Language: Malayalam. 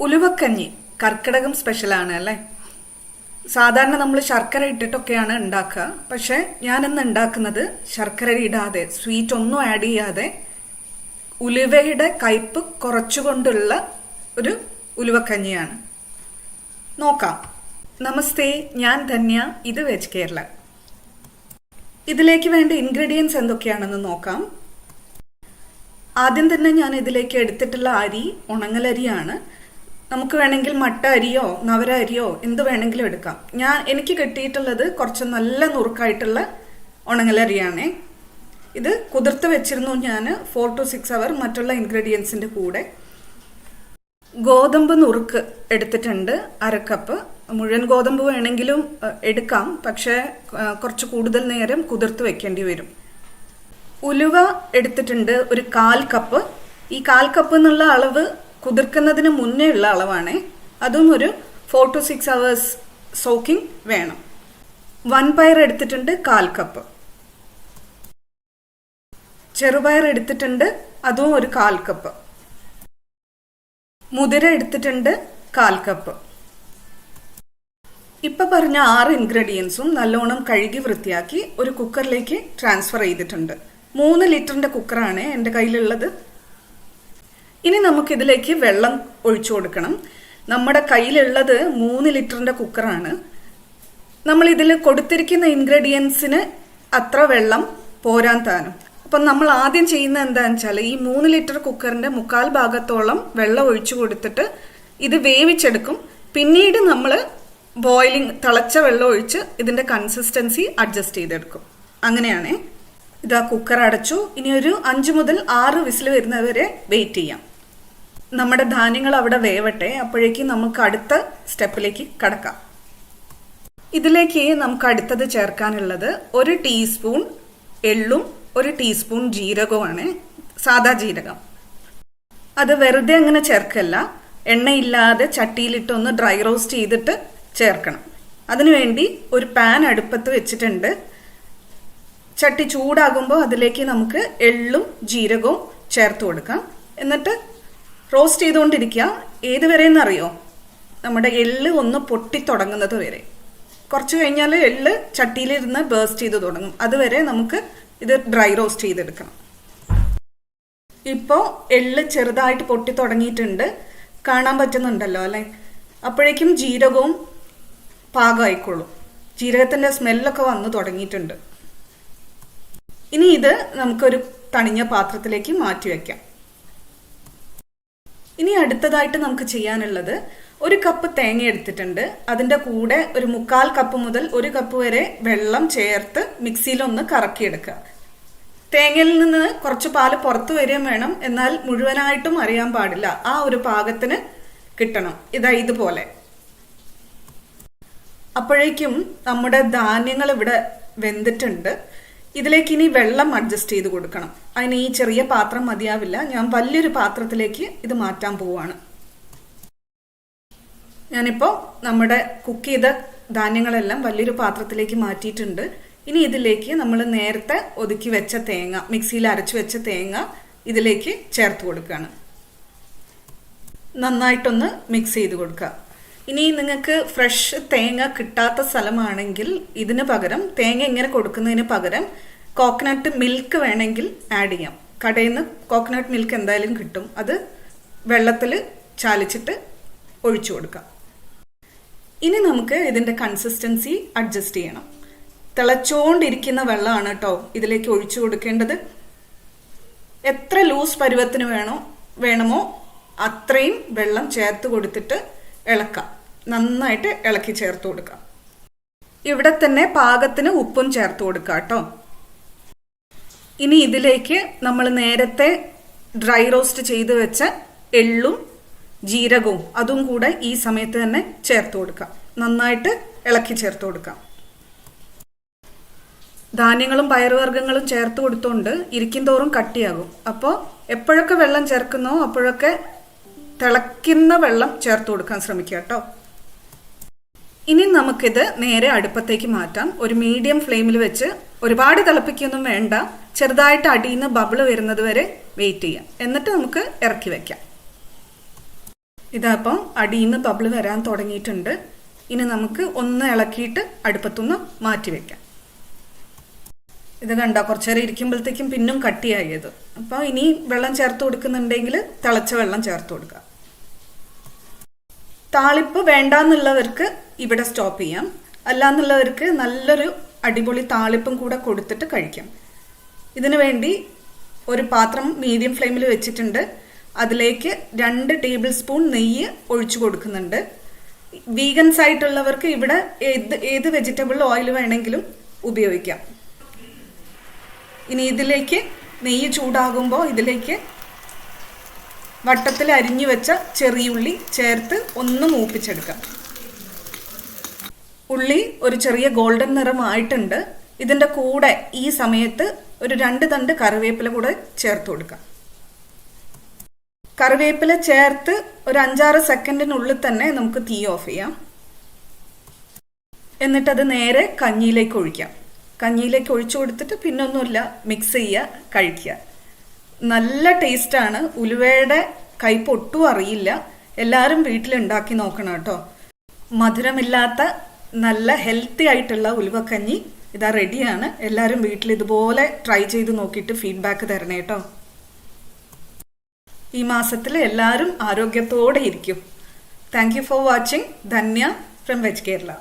ഉലുവക്കഞ്ഞി കർക്കിടകം സ്പെഷ്യലാണ് അല്ലേ. സാധാരണ നമ്മൾ ശർക്കര ഇട്ടിട്ടൊക്കെയാണ് ഉണ്ടാക്കുക. പക്ഷെ ഞാനിന്ന് ഉണ്ടാക്കുന്നത് ശർക്കര ഇടാതെ, സ്വീറ്റ് ഒന്നും ആഡ് ചെയ്യാതെ, ഉലുവയുടെ കയ്പ് കുറച്ചുകൊണ്ടുള്ള ഒരു ഉലുവക്കഞ്ഞിയാണ്. നോക്കാം. നമസ്തേ, ഞാൻ ധന്യ, ഇത് വെജ് കേരള. ഇതിലേക്ക് വേണ്ട ഇൻഗ്രീഡിയൻസ് എന്തൊക്കെയാണെന്ന് നോക്കാം. ആദ്യം തന്നെ ഞാൻ ഇതിലേക്ക് എടുത്തിട്ടുള്ള അരി ഉണങ്ങലരിയാണ്. നമുക്ക് വേണമെങ്കിൽ മട്ട അരിയോ നവര അരിയോ എന്ത് വേണമെങ്കിലും എടുക്കാം. എനിക്ക് കിട്ടിയിട്ടുള്ളത് കുറച്ച് നല്ല നുറുക്കായിട്ടുള്ള ഉണങ്ങലരിയാണേ. ഇത് കുതിർത്ത് വെച്ചിരുന്നു ഞാൻ 4 to 6 hours മറ്റുള്ള ഇൻഗ്രീഡിയൻസിന്റെ കൂടെ. ഗോതമ്പ് നുറുക്ക് എടുത്തിട്ടുണ്ട് 1/2 കപ്പ്. മുഴുവൻ ഗോതമ്പ് വേണമെങ്കിലും എടുക്കാം, പക്ഷെ കുറച്ച് കൂടുതൽ നേരം കുതിർത്ത് വെക്കേണ്ടി വരും. ഉലുവ എടുത്തിട്ടുണ്ട് ഒരു 1/4 കപ്പ്. ഈ 1/4 കപ്പ് എന്നുള്ള അളവ് കുതിർക്കുന്നതിന് മുന്നേ ഉള്ള അളവാണ്. അതും ഒരു 4 to 6 hours സോക്കിംഗ് വേണം. വൻപയർ എടുത്തിട്ടുണ്ട് 1/4 കപ്പ്. ചെറുപയർ എടുത്തിട്ടുണ്ട്, അതും ഒരു 1/4 കപ്പ്. മുതിര എടുത്തിട്ടുണ്ട് 1/4 കപ്പ്. ഇപ്പൊ പറഞ്ഞ 6 ഇൻഗ്രീഡിയൻസും നല്ലോണം കഴുകി വൃത്തിയാക്കി ഒരു കുക്കറിലേക്ക് ട്രാൻസ്ഫർ ചെയ്തിട്ടുണ്ട്. 3 ലിറ്ററിന്റെ കുക്കറാണ് എൻ്റെ കയ്യിലുള്ളത്. ഇനി നമുക്കിതിലേക്ക് വെള്ളം ഒഴിച്ചു കൊടുക്കണം. നമ്മുടെ കയ്യിലുള്ളത് 3 ലിറ്ററിന്റെ കുക്കറാണ്. നമ്മൾ ഇതിൽ കൊടുത്തിരിക്കുന്ന ഇൻഗ്രീഡിയൻസിന് അത്ര വെള്ളം പോരാൻ താനും. അപ്പം നമ്മൾ ആദ്യം ചെയ്യുന്ന എന്താണെന്ന് വെച്ചാൽ ഈ 3 ലിറ്റർ കുക്കറിന്റെ 1/4 ഭാഗത്തോളം വെള്ളം ഒഴിച്ചു കൊടുത്തിട്ട് ഇത് വേവിച്ചെടുക്കും. പിന്നീട് നമ്മൾ തിളച്ച വെള്ളം ഒഴിച്ച് ഇതിന്റെ കൺസിസ്റ്റൻസി അഡ്ജസ്റ്റ് ചെയ്തെടുക്കും. അങ്ങനെയാണേ. ഇതാ കുക്കർ അടച്ചു. ഇനി ഒരു 5 മുതൽ 6 വിസിൽ വരുന്നവരെ വെയിറ്റ് ചെയ്യാം. നമ്മുടെ ധാന്യങ്ങൾ അവിടെ വേവട്ടെ. അപ്പോഴേക്കും നമുക്ക് അടുത്ത സ്റ്റെപ്പിലേക്ക് കടക്കാം. ഇതിലേക്ക് നമുക്ക് അടുത്തത് ചേർക്കാനുള്ളത് 1 ടീസ്പൂൺ എള്ളും 1 ടീസ്പൂൺ ജീരകവുമാണ്. സാദാ ജീരകം. അത് വെറുതെ അങ്ങനെ ചേർക്കല്ല, എണ്ണയില്ലാതെ ചട്ടിയിലിട്ടൊന്ന് ഡ്രൈ റോസ്റ്റ് ചെയ്തിട്ട് ചേർക്കണം. അതിനുവേണ്ടി ഒരു പാൻ അടുപ്പത്ത് വെച്ചിട്ടുണ്ട്. ചട്ടി ചൂടാകുമ്പോൾ അതിലേക്ക് നമുക്ക് എള്ളും ജീരകവും ചേർത്ത് കൊടുക്കാം. എന്നിട്ട് റോസ്റ്റ് ചെയ്തുകൊണ്ടിരിക്കുക. ഏതുവരെ എന്നറിയോ? നമ്മുടെ എള്ള് ഒന്ന് പൊട്ടി തുടങ്ങുന്നത് വരെ. കുറച്ച് കഴിഞ്ഞാൽ എള്ള് ചട്ടിയിലിരുന്ന് ബേസ്റ്റ് ചെയ്ത് തുടങ്ങും. അതുവരെ നമുക്ക് ഇത് ഡ്രൈ റോസ്റ്റ് ചെയ്തെടുക്കണം. ഇപ്പോൾ എള്ള് ചെറുതായിട്ട് പൊട്ടി തുടങ്ങിയിട്ടുണ്ട്. കാണാൻ പറ്റുന്നുണ്ടല്ലോ അല്ലേ? അപ്പോഴേക്കും ജീരകവും പാകമായിക്കോളും. ജീരകത്തിന്റെ സ്മെല്ലൊക്കെ വന്നു തുടങ്ങിയിട്ടുണ്ട്. ഇനി ഇത് നമുക്കൊരു തണിഞ്ഞ പാത്രത്തിലേക്ക് മാറ്റി വെക്കാം. ഇനി അടുത്തതായിട്ട് നമുക്ക് ചെയ്യാനുള്ളത് 1 കപ്പ് തേങ്ങ എടുത്തിട്ടുണ്ട്. അതിന്റെ കൂടെ ഒരു 1/4 കപ്പ് മുതൽ 1 കപ്പ് വരെ വെള്ളം ചേർത്ത് മിക്സിയിലൊന്ന് കറക്കിയെടുക്കുക. തേങ്ങയിൽ നിന്ന് കുറച്ച് പാല് പുറത്തു വരികയും വേണം, എന്നാൽ മുഴുവനായിട്ടും അറിയാൻ പാടില്ല. ആ ഒരു പാകത്തിന് കിട്ടണം. ഇതുപോലെ. അപ്പോഴേക്കും നമ്മുടെ ധാന്യങ്ങൾ ഇവിടെ വെന്തിട്ടുണ്ട്. ഇതിലേക്ക് ഇനി വെള്ളം അഡ്ജസ്റ്റ് ചെയ്ത് കൊടുക്കണം. അതിന് ഈ ചെറിയ പാത്രം മതിയാവില്ല. ഞാൻ വലിയൊരു പാത്രത്തിലേക്ക് ഇത് മാറ്റാൻ പോവാണ്. ഞാനിപ്പോൾ നമ്മുടെ കുക്ക് ചെയ്ത ധാന്യങ്ങളെല്ലാം വലിയൊരു പാത്രത്തിലേക്ക് മാറ്റിയിട്ടുണ്ട്. ഇനി ഇതിലേക്ക് നമ്മൾ നേരത്തെ ഒതുക്കി വെച്ച തേങ്ങ, മിക്സിയിൽ അരച്ചു വെച്ച തേങ്ങ ഇതിലേക്ക് ചേർത്ത് കൊടുക്കുകയാണ്. നന്നായിട്ടൊന്ന് മിക്സ് ചെയ്ത് കൊടുക്കുക. ഇനി നിങ്ങൾക്ക് ഫ്രഷ് തേങ്ങ കിട്ടാത്ത സ്ഥലമാണെങ്കിൽ ഇതിന് പകരം, തേങ്ങ ഇങ്ങനെ കൊടുക്കുന്നതിന് പകരം കോക്കനട്ട് മിൽക്ക് വേണമെങ്കിൽ ആഡ് ചെയ്യാം. കടയിൽ നിന്ന് കോക്കനട്ട് മിൽക്ക് എന്തായാലും കിട്ടും. അത് വെള്ളത്തിൽ ചാലിച്ചിട്ട് ഒഴിച്ചു കൊടുക്കാം. ഇനി നമുക്ക് ഇതിന്റെ കൺസിസ്റ്റൻസി അഡ്ജസ്റ്റ് ചെയ്യണം. തിളച്ചോണ്ടിരിക്കുന്ന വെള്ളമാണ് കേട്ടോ ഇതിലേക്ക് ഒഴിച്ചു കൊടുക്കേണ്ടത്. എത്ര ലൂസ് പരുവത്തിന് വേണമോ അത്രയും വെള്ളം ചേർത്ത് കൊടുത്തിട്ട് ഇളക്കാം. നന്നായിട്ട് ഇളക്കി ചേർത്ത് കൊടുക്കാം. ഇവിടെ തന്നെ പാകത്തിന് ഉപ്പും ചേർത്ത് കൊടുക്കാം കേട്ടോ. ഇനി ഇതിലേക്ക് നമ്മൾ നേരത്തെ ഡ്രൈ റോസ്റ്റ് ചെയ്ത് വെച്ച എള്ളും ജീരകവും അതും കൂടെ ഈ സമയത്ത് തന്നെ ചേർത്ത് കൊടുക്കാം. നന്നായിട്ട് ഇളക്കി ചേർത്ത് കൊടുക്കാം. ധാന്യങ്ങളും പയറുവർഗ്ഗങ്ങളും ചേർത്ത് കൊടുത്തോണ്ട് ഇരിക്കും തോറും കട്ടിയാകും. അപ്പോൾ എപ്പോഴൊക്കെ വെള്ളം ചേർക്കുന്നോ അപ്പോഴൊക്കെ തിളയ്ക്കുന്ന വെള്ളം ചേർത്ത് കൊടുക്കാൻ ശ്രമിക്കുക കേട്ടോ. ഇനി നമുക്കിത് നേരെ അടുപ്പത്തേക്ക് മാറ്റാം. ഒരു മീഡിയം ഫ്ലെയിമിൽ വെച്ച്, ഒരുപാട് തിളപ്പിക്കൊന്നും വേണ്ട, ചെറുതായിട്ട് അടിയിൽ നിന്ന് ബബിള് വരുന്നത് വരെ വെയിറ്റ് ചെയ്യാം. എന്നിട്ട് നമുക്ക് ഇറക്കി വെക്കാം. ഇതപ്പം അടിയിൽ നിന്ന് ബബിൾ വരാൻ തുടങ്ങിയിട്ടുണ്ട്. ഇനി നമുക്ക് ഒന്ന് ഇളക്കിയിട്ട് അടുപ്പത്തുനിന്ന് മാറ്റി വെക്കാം. ഇത് കണ്ട കുറച്ചു നേരം ഇരിക്കുമ്പോഴത്തേക്കും പിന്നും കട്ടിയായത്. അപ്പോൾ ഇനി വെള്ളം ചേർത്ത് കൊടുക്കുന്നുണ്ടെങ്കിൽ തിളച്ച വെള്ളം ചേർത്ത് കൊടുക്കുക. താളിപ്പ് വേണ്ടാന്നുള്ളവർക്ക് ഇവിടെ സ്റ്റോപ്പ് ചെയ്യാം. അല്ലാന്നുള്ളവർക്ക് നല്ലൊരു അടിപൊളി താളിപ്പും കൂടെ കൊടുത്തിട്ട് കഴിക്കാം. ഇതിനു വേണ്ടി ഒരു പാത്രം മീഡിയം ഫ്ലെയിമിൽ വെച്ചിട്ടുണ്ട്. അതിലേക്ക് 2 ടേബിൾ സ്പൂൺ നെയ്യ് ഒഴിച്ചു കൊടുക്കുന്നുണ്ട്. വീഗൻസ് ആയിട്ടുള്ളവർക്ക് ഇവിടെ ഏത് വെജിറ്റബിൾ ഓയിൽ വേണമെങ്കിലും ഉപയോഗിക്കാം. ഇനി ഇതിലേക്ക് നെയ്യ് ചൂടാകുമ്പോൾ ഇതിലേക്ക് വട്ടത്തിൽ അരിഞ്ഞു വെച്ച ചെറിയുള്ളി ചേർത്ത് ഒന്ന് മൂപ്പിച്ചെടുക്കാം. ഉള്ളി ഒരു ചെറിയ ഗോൾഡൻ നിറമായിട്ടുണ്ട്. ഇതിൻ്റെ കൂടെ ഈ സമയത്ത് ഒരു 2 തണ്ട് കറിവേപ്പില കൂടെ ചേർത്ത് കൊടുക്കാം. കറിവേപ്പില ചേർത്ത് ഒരു 5-6 സെക്കൻഡിനുള്ളിൽ തന്നെ നമുക്ക് തീ ഓഫ് ചെയ്യാം. എന്നിട്ടത് നേരെ കഞ്ഞിയിലേക്ക് ഒഴിക്കാം. കഞ്ഞിയിലേക്ക് ഒഴിച്ചു കൊടുത്തിട്ട് പിന്നൊന്നുമില്ല, മിക്സ് ചെയ്യുക, കഴിക്കുക. നല്ല ടേസ്റ്റാണ്. ഉലുവയുടെ കയ്പ് ഒട്ടും അറിയില്ല. എല്ലാവരും വീട്ടിലുണ്ടാക്കി നോക്കണം കേട്ടോ. മധുരമില്ലാത്ത നല്ല ഹെൽത്തി ആയിട്ടുള്ള ഉലുവക്കഞ്ഞി ഇതാ റെഡിയാണ്. എല്ലാവരും വീട്ടിൽ ഇതുപോലെ ട്രൈ ചെയ്ത് നോക്കിയിട്ട് ഫീഡ്ബാക്ക് തരണേ കേട്ടോ. ഈ മാസത്തിൽ എല്ലാവരും ആരോഗ്യത്തോടെ ഇരിക്കും. Thank you for watching. Dhanya from veg Kerala.